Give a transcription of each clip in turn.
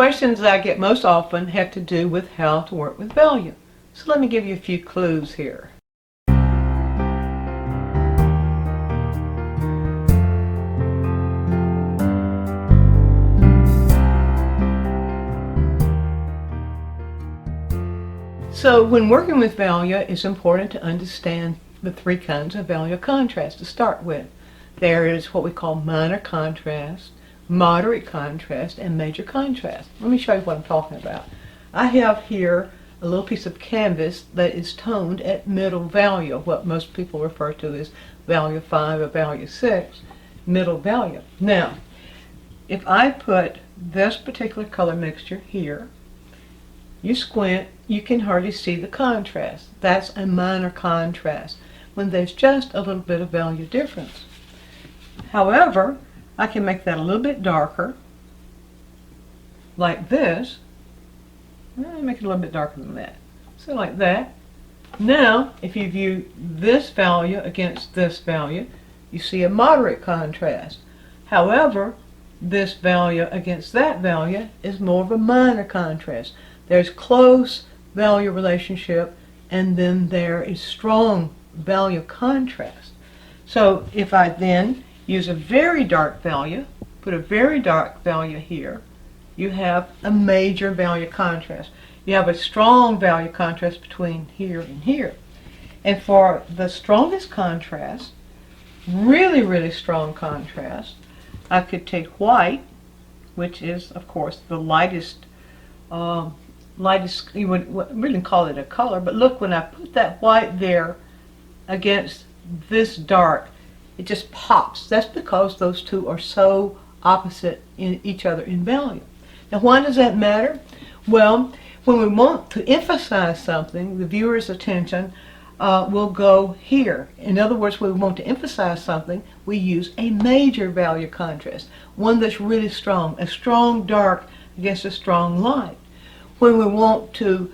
questions I get most often have to do with how to work with value. So let me give you a few clues here. So when working with value, it's important to understand the three kinds of value contrast to start with. There is what we call minor contrast, moderate contrast, and major contrast. Let me show you what I'm talking about. I have here a little piece of canvas that is toned at middle value, what most people refer to as value 5 or value 6, middle value. Now, if I put this particular color mixture here, you squint, you can hardly see the contrast. That's a minor contrast, when there's just a little bit of value difference. However, I can make that a little bit darker, like this. Make it a little bit darker than that. So like that. Now, if you view this value against this value, you see a moderate contrast. However, this value against that value is more of a minor contrast. There's close value relationship, and then there is strong value contrast. So if I then use a very dark value, put a very dark value here, you have a major value contrast. You have a strong value contrast between here and here. And for the strongest contrast, really, really strong contrast, I could take white, which is, of course, the lightest, you wouldn't call it a color, but look, when I put that white there against this dark, it just pops. That's because those two are so opposite in each other in value. Now, why does that matter? Well, when we want to emphasize something, the viewer's attention will go here. In other words, when we want to emphasize something, we use a major value contrast, one that's really strong, a strong dark against a strong light. When we want to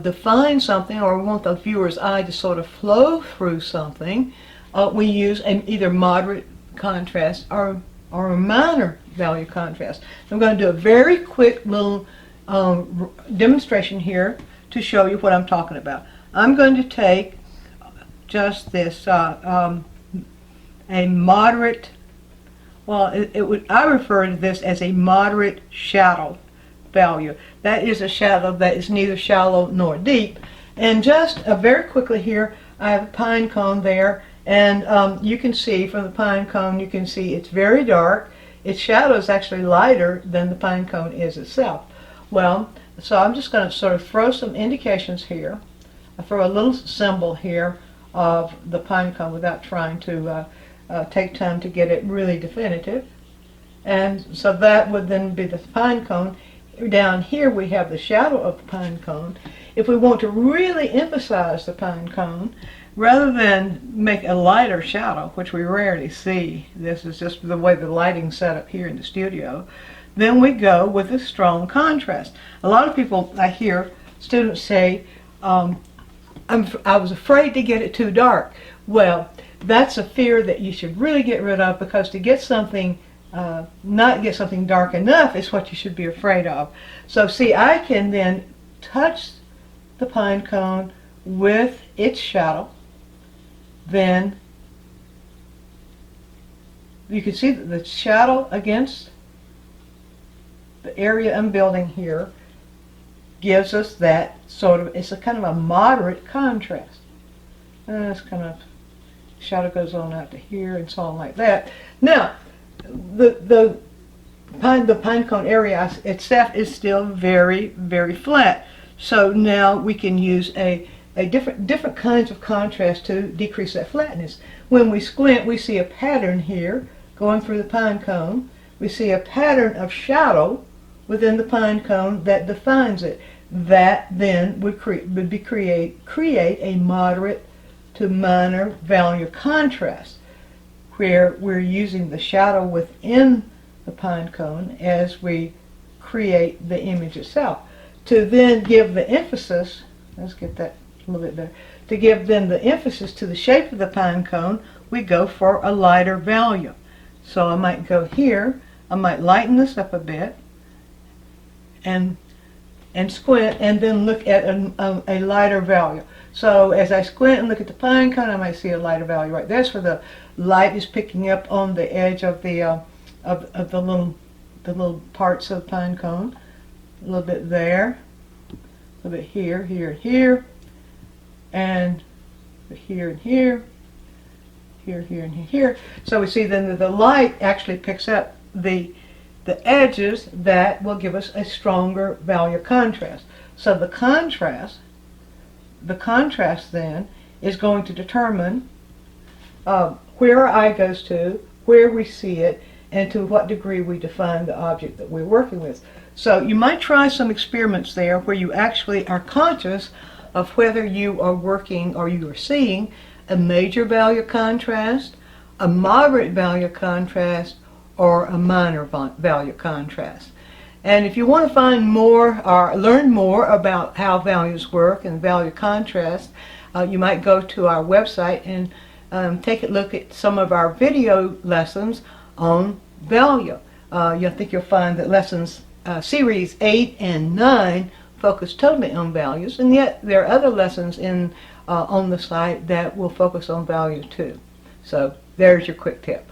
define something, or we want the viewer's eye to sort of flow through something, we use an either moderate contrast or a minor value contrast. I'm going to do a very quick little demonstration here to show you what I'm talking about. I'm going to take just this a moderate, well, I refer to this as a moderate shadow value. That is a shadow that is neither shallow nor deep. And just very quickly here, I have a pine cone there, and you can see from the pine cone, you can see it's very dark. Its shadow is actually lighter than the pine cone is itself. Well, so I'm just going to sort of throw some indications here. I throw a little symbol here of the pine cone without trying to take time to get it really definitive. And so that would then be the pine cone. Down here we have the shadow of the pine cone. If we want to really emphasize the pine cone, rather than make a lighter shadow, which we rarely see, this is just the way the lighting's set up here in the studio, then we go with a strong contrast. A lot of people, I hear students say, I was afraid to get it too dark. Well, that's a fear that you should really get rid of, because to get something not get something dark enough is what you should be afraid of. So see, I can then touch the pine cone with its shadow. Then you can see that the shadow against the area I'm building here gives us that sort of, it's a kind of a moderate contrast. And it's kind of, shadow goes on out to here and so on like that. Now, the pine cone area itself is still very, very flat. So now we can use a different kinds of contrast to decrease that flatness. When we squint, we see a pattern here going through the pine cone. We see a pattern of shadow within the pine cone that defines it. That then would create a moderate to minor value contrast, where we're using the shadow within the pine cone as we create the image itself. To then give the emphasis, let's get that a little bit better, to give then the emphasis to the shape of the pine cone, we go for a lighter value. So I might go here, I might lighten this up a bit, and squint and then look at a lighter value. So as I squint and look at the pine cone, I might see a lighter value right there. That's where the light is picking up on the edge of the the little parts of the pine cone. A little bit there, a little bit here, here, and here, and here and here, here, here, and here. So we see then that the light actually picks up the edges that will give us a stronger value contrast. So the contrast then is going to determine where our eye goes to, where we see it, and to what degree we define the object that we're working with. So you might try some experiments there where you actually are conscious of whether you are working or you are seeing a major value contrast, a moderate value contrast, or a minor value contrast. And if you want to find more or learn more about how values work and value contrast, you might go to our website and take a look at some of our video lessons on value. I think you'll find that lessons series 8 and 9 focus totally on values, and yet there are other lessons on the site that will focus on value too. So there's your quick tip.